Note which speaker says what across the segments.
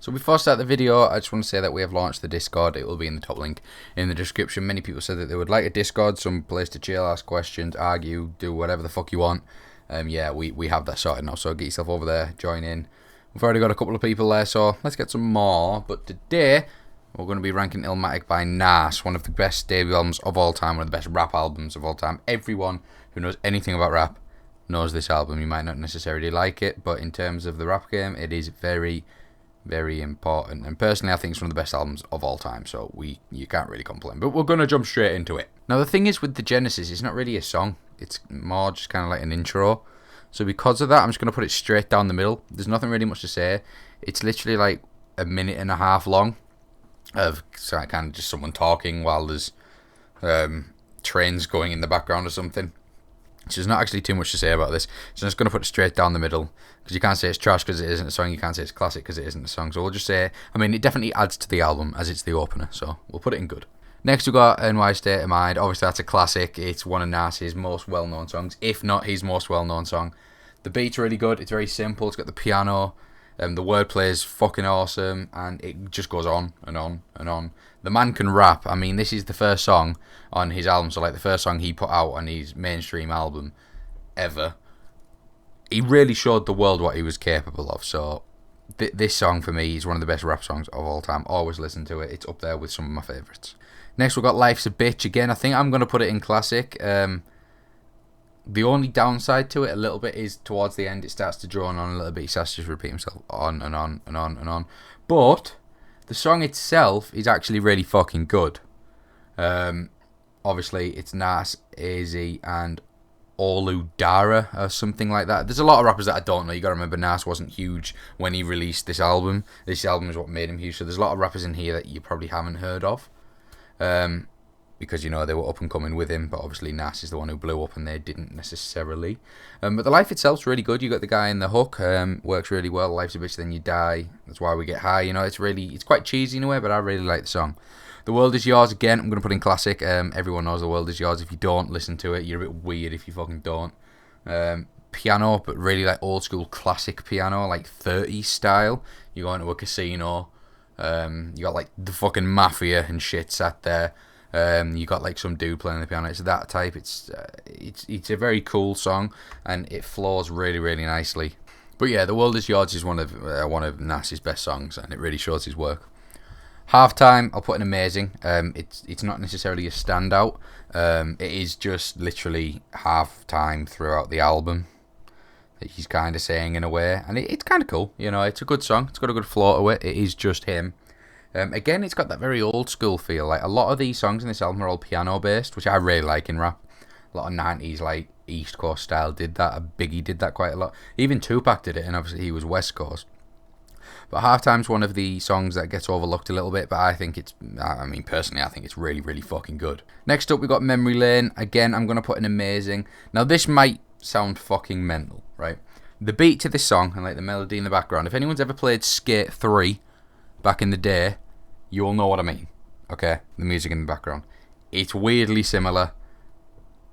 Speaker 1: So before I start the video, I just want to say that we have launched the Discord. It will be in the top link in the description. Many people said that they would like a Discord, some place to chill, ask questions, argue, do whatever the fuck you want. Yeah, we have that sorted now, so get yourself over there, join in. We've already got a couple of people there, so let's get some more. But today, we're going to be ranking ILLMATIC by Nas, one of the best debut albums of all time, one of the best rap albums of all time. Everyone who knows anything about rap knows this album. You might not necessarily like it, but in terms of the rap game, it is very, very important. And personally, I think it's one of the best albums of all time, so you can't really complain. But we're going to jump straight into it. Now, the thing is with the Genesis, it's not really a song. It's more just kind of like an intro. So because of that, I'm just going to put it straight down the middle. There's nothing really much to say. It's literally like a minute and a half long of kind of just someone talking while there's trains going in the background or something. So there's not actually too much to say about this. So I'm just going to put it straight down the middle, because you can't say it's trash because it isn't a song. You can't say it's classic because it isn't a song. So we'll just say, I mean, it definitely adds to the album as it's the opener. So we'll put it in good. Next we've got NY State of Mind. Obviously that's a classic. It's one of Nas's most well-known songs, if not his most well-known song. The beat's really good. It's very simple. It's got the piano. The wordplay is fucking awesome, and it just goes on and on and on. The man can rap. I mean, this is the first song on his album, so like the first song he put out on his mainstream album ever. He really showed the world what he was capable of. So this song for me is one of the best rap songs of all time. Always listen to it. It's up there with some of my favourites. Next we've got Life's a Bitch. Again, I think I'm going to put it in classic. The only downside to it a little bit is towards the end it starts to drone on a little bit. He starts to just repeat himself on and on and on and on. But the song itself is actually really fucking good. Obviously it's Nas, AZ and Olu Dara or something like that. There's a lot of rappers that I don't know. You gotta remember Nas wasn't huge when he released this album. This album is what made him huge. So there's a lot of rappers in here that you probably haven't heard of. Because, you know, they were up and coming with him, but obviously Nas is the one who blew up and they didn't necessarily. But the life itself's really good. You got the guy in the hook, works really well. Life's a bitch, then you die. That's why we get high. You know, it's quite cheesy in a way, but I really like the song. The World Is Yours, again, I'm going to put in classic. Everyone knows The World Is Yours. If you don't listen to it, you're a bit weird if you fucking don't. Piano, but really like old school classic piano, like 30s style. You go into a casino, you got like the fucking mafia and shit sat there. You got like some dude playing the piano. It's that type. It's a very cool song, and it flows really, really nicely. But yeah, The World Is Yours is one of Nas's best songs, and it really shows his work. Halftime, I'll put in amazing. It's not necessarily a standout. It is just literally halftime throughout the album that he's kind of saying in a way, and it's kind of cool. You know, it's a good song. It's got a good flow to it. It is just him. Again, it's got that very old school feel. Like a lot of these songs in this album are all piano based, which I really like in rap. A lot of 90s like East Coast style did that. Biggie did that quite a lot. Even Tupac did it, and obviously he was West Coast. But Halftime's one of the songs that gets overlooked a little bit, but I think personally, I think it's really, really fucking good. Next up, we got Memory Lane. Again, I'm going to put in amazing. Now, this might sound fucking mental, right? The beat to this song, and like the melody in the background, if anyone's ever played Skate 3 back in the day, you'll know what I mean. Okay, the music in the background. It's weirdly similar.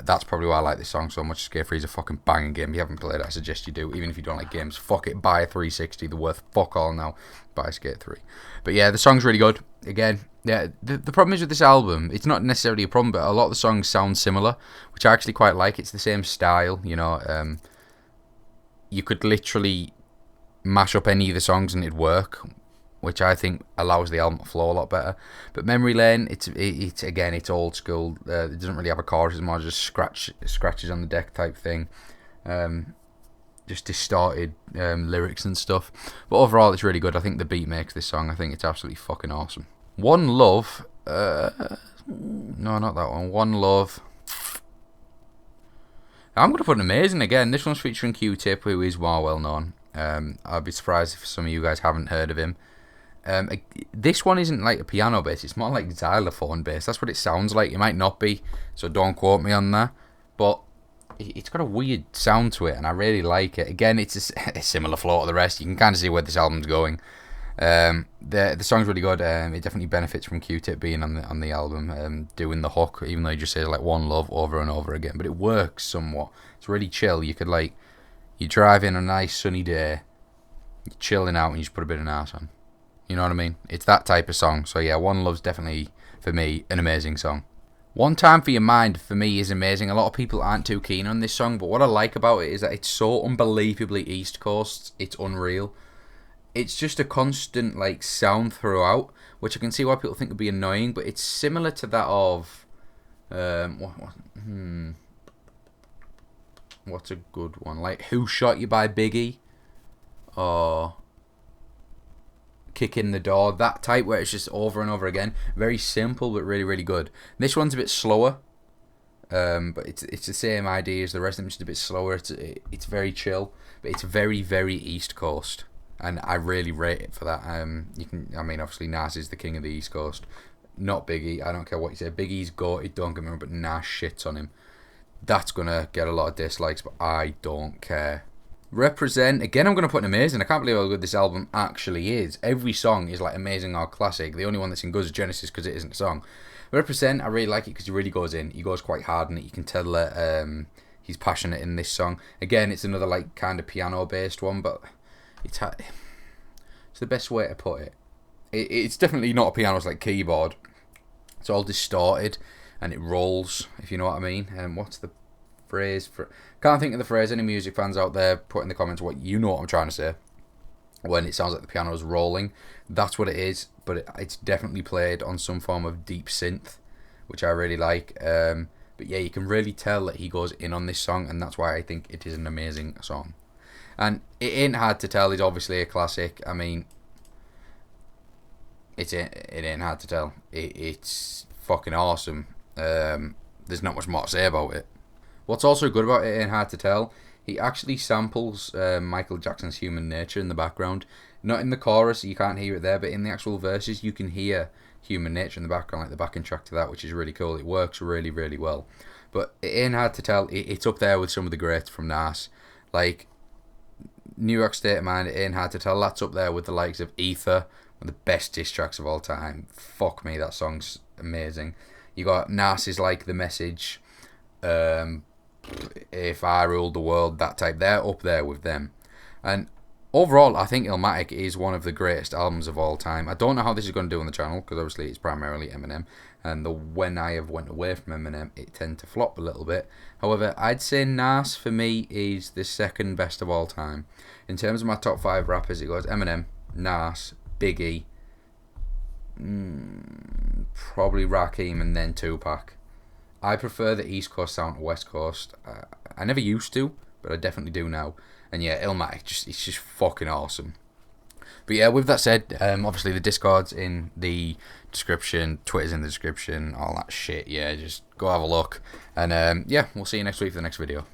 Speaker 1: That's probably why I like this song so much. Skate 3 is a fucking banging game. If you haven't played it, I suggest you do. Even if you don't like games, fuck it, buy a 360. They're worth fuck all now. Buy Skate 3. But yeah, the song's really good. Again, yeah, the problem is with this album, it's not necessarily a problem, but a lot of the songs sound similar, which I actually quite like. It's the same style, you know. You could literally mash up any of the songs and it'd work, which I think allows the album to flow a lot better. But Memory Lane, it's again, it's old school. It doesn't really have a chorus, it's more just scratches on the deck type thing. Just distorted lyrics and stuff. But overall, it's really good. I think the beat makes this song. I think it's absolutely fucking awesome. One Love, no, not that one. One Love. I'm going to put an amazing again. This one's featuring Q-Tip, who is more well known. I'd be surprised if some of you guys haven't heard of him. This one isn't like a piano bass, it's more like xylophone bass. That's what it sounds like. It might not be, so don't quote me on that. But it's got a weird sound to it, and I really like it. Again, it's a similar flow to the rest. You can kind of see where this album's going. The song's really good. It definitely benefits from Q-Tip being on the album, doing the hook, even though he just says like one love over and over again. But it works somewhat. It's really chill. You could like, you drive in a nice sunny day, you're chilling out, and you just put a bit of Nas on. You know what I mean? It's that type of song. So yeah, One Love's definitely, for me, an amazing song. One Time for Your Mind, for me, is amazing. A lot of people aren't too keen on this song, but what I like about it is that it's so unbelievably East Coast, it's unreal. It's just a constant like sound throughout, which I can see why people think would be annoying, but it's similar to that of what's a good one? Like Who Shot You by Biggie, or Kick in the Door, that type where it's just over and over again. Very simple but really, really good. This one's a bit slower, but it's the same idea as the rest of them, just a bit slower. It's very chill, but it's very, very East Coast, and I really rate it for that. I mean, obviously Nas is the king of the East Coast, not Biggie. I don't care what you say. Biggie's goated, don't get me wrong, but Nas shits on him. That's gonna get a lot of dislikes, but I don't care. Represent, again, I'm going to put an amazing. I can't believe how good this album actually is. Every song is like amazing or classic. The only one that's in good is Genesis because it isn't a song. Represent, I really like it because he really goes in. He goes quite hard in it. You can tell that he's passionate in this song. Again, it's another like kind of piano based one, but it's the best way to put it. It's definitely not a piano, it's like keyboard. It's all distorted and it rolls, if you know what I mean. What's the phrase for? Can't think of the phrase. Any music fans out there, put in the comments what you know what I'm trying to say when it sounds like the piano is rolling. That's what it is, but it's definitely played on some form of deep synth, which I really like. But yeah, you can really tell that he goes in on this song, and that's why I think it is an amazing song. And It Ain't Hard to Tell is obviously a classic. I mean, it ain't hard to tell. It's fucking awesome. There's not much more to say about it. What's also good about It Ain't Hard to Tell, he actually samples Michael Jackson's Human Nature in the background. Not in the chorus, you can't hear it there, but in the actual verses, you can hear Human Nature in the background, like the backing track to that, which is really cool. It works really, really well. But It Ain't Hard to Tell, it's up there with some of the greats from Nas. Like, New York State of Mind, It Ain't Hard to Tell, that's up there with the likes of Ether, one of the best diss tracks of all time. Fuck me, that song's amazing. You got Nas's Like the Message, If I Ruled the World, that type. They're up there with them. And overall, I think ILLMATIC is one of the greatest albums of all time. I don't know how this is going to do on the channel, because obviously it's primarily Eminem, and when I have went away from Eminem, it tend to flop a little bit. However, I'd say Nas, for me, is the second best of all time. In terms of my top 5 rappers, it goes Eminem, Nas, Biggie, probably Rakim, and then Tupac. I prefer the East Coast sound to West Coast. I never used to, but I definitely do now. And yeah, ILLMATIC, it's just fucking awesome. But yeah, with that said, obviously the Discord's in the description, Twitter's in the description, all that shit. Yeah, just go have a look. And yeah, we'll see you next week for the next video.